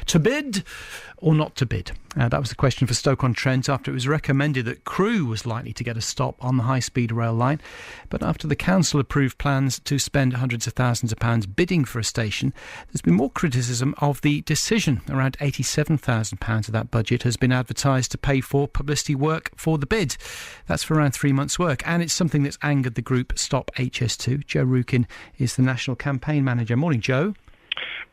To bid or not to bid? That was the question for Stoke-on-Trent after it was recommended that Crewe was likely to get a stop on the high-speed rail line. But after the council approved plans to spend hundreds of thousands of pounds bidding for a station, there's been more criticism of the decision. Around £87,000 of that budget has been advertised to pay for publicity work for the bid. That's for around 3 months' work, and it's something that's angered the group Stop HS2. Joe Rukin is the National Campaign Manager. Morning, Joe.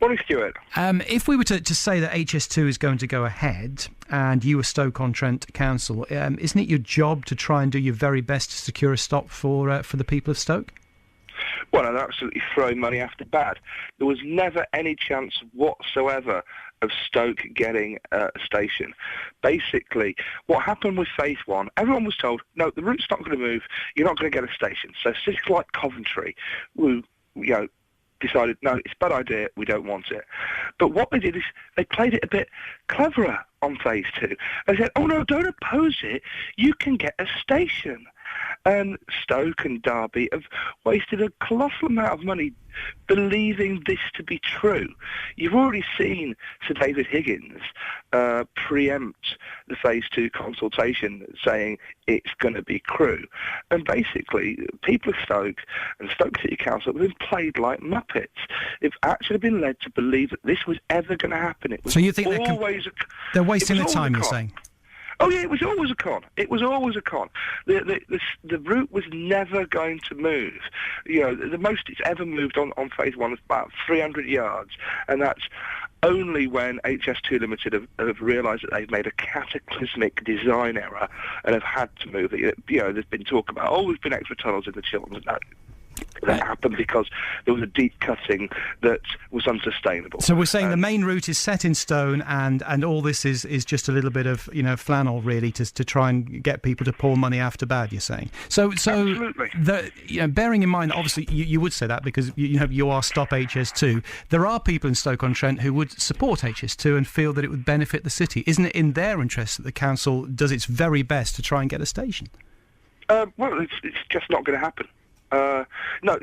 Morning, Stuart. If we were to say that HS2 is going to go ahead and you were Stoke-on-Trent Council, isn't it your job to try and do your very best to secure a stop for the people of Stoke? Well, I'm absolutely throwing money after bad. There was never any chance whatsoever of Stoke getting a station. Basically, what happened with Phase 1, everyone was told, no, the route's not going to move, you're not going to get a station. So cities like Coventry, who, decided, no, it's a bad idea, we don't want it. But what they did is they played it a bit cleverer on Phase 2. They said, oh no, don't oppose it, you can get a station. And Stoke and Derby have wasted a colossal amount of money believing this to be true. You've already seen Sir David Higgins preempt the Phase 2 consultation saying it's going to be Crewe. And basically, people of Stoke and Stoke City Council have been played like Muppets. They've actually been led to believe that this was ever going to happen. It was so you think they're wasting their always time, you're saying? Oh yeah, it was always a con. It was always a con. The route was never going to move. The most it's ever moved on Phase 1 is about 300 yards, and that's only when HS2 Limited have realised that they've made a cataclysmic design error and have had to move it. There's been talk about, there's been extra tunnels in the Chilterns. That happened because there was a deep cutting that was unsustainable. So we're saying the main route is set in stone, and all this is just a little bit of flannel really to try and get people to pour money after bad. You're saying so. Absolutely. Bearing in mind, obviously, you would say that because you are Stop HS2. There are people in Stoke-on-Trent who would support HS2 and feel that it would benefit the city. Isn't it in their interest that the council does its very best to try and get a station? Well, it's just not going to happen. No,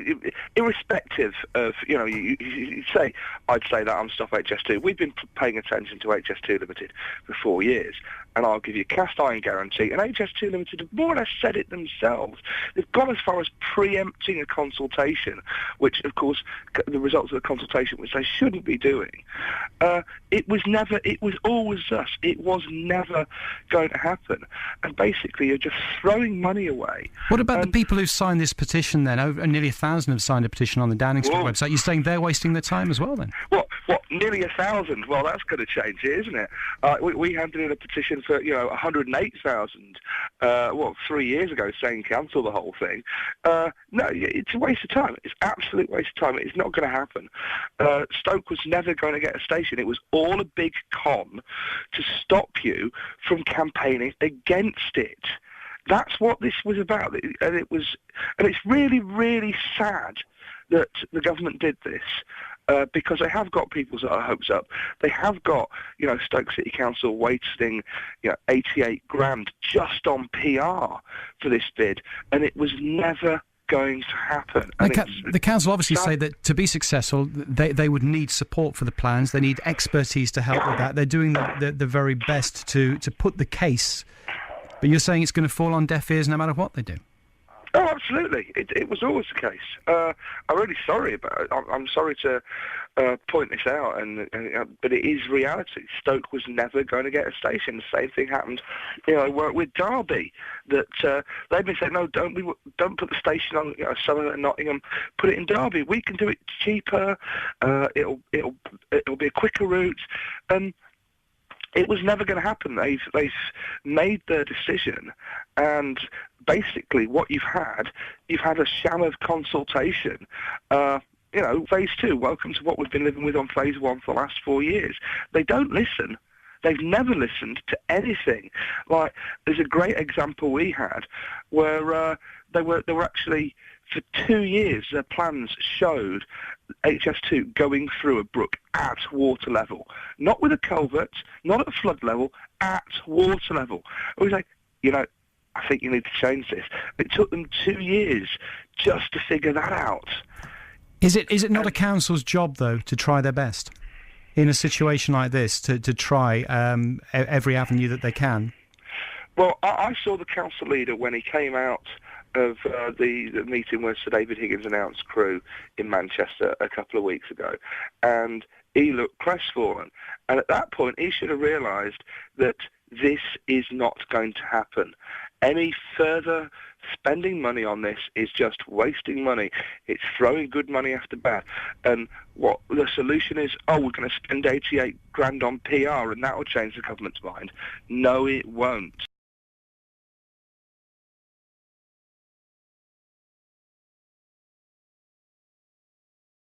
irrespective of, you say, I'd say that I'm Stop HS2. We've been paying attention to HS2 Limited for 4 years, and I'll give you a cast iron guarantee, and HS2 Limited have more or less said it themselves. They've gone as far as preempting a consultation, which, of course, the results of the consultation, which they shouldn't be doing. It was always us. It was never going to happen. And basically, you're just throwing money away. What about the people who've signed this petition then? Nearly 1,000 have signed a petition on the Downing Street website. You're saying they're wasting their time as well then? What? Nearly 1,000? Well, that's going to change it, isn't it? We handed in a petition for 108,000 3 years ago, saying cancel the whole thing. No, it's a waste of time. It's absolute waste of time. It's not going to happen. Stoke was never going to get a station. It was all a big con to stop you from campaigning against it. That's what this was about, and it's really, really sad that the government did this. Because they have got people's hopes up. They have got, Stoke City Council wasting, 88 grand just on PR for this bid, and it was never going to happen. The council obviously say that to be successful, they would need support for the plans. They need expertise to help with that. They're doing the very best to put the case. But you're saying it's going to fall on deaf ears no matter what they do? Oh, absolutely. It was always the case. I'm really sorry about it. I'm sorry to point this out, but it is reality. Stoke was never going to get a station. The same thing happened, with Derby. That they've been saying, no, don't put the station on Southern and Nottingham. Put it in Derby. We can do it cheaper. It'll be a quicker route. It was never going to happen. They've made their decision, and basically what you've had a sham of consultation. Phase 2, welcome to what we've been living with on Phase 1 for the last 4 years. They don't listen. They've never listened to anything. Like, there's a great example we had where they were actually, for 2 years, their plans showed HS2 going through a brook at water level. Not with a culvert, not at flood level, at water level. And we say, I think you need to change this. It took them 2 years just to figure that out. Is it not a council's job, though, to try their best? in a situation like this to try every avenue that they can? Well, I saw the council leader when he came out of the meeting where Sir David Higgins announced Crewe in Manchester a couple of weeks ago, and he looked crestfallen. And at that point, he should have realised that this is not going to happen. Any further spending money on this is just wasting money. It's throwing good money after bad. And what the solution is, we're going to spend 88 grand on PR and that will change the government's mind. No, it won't.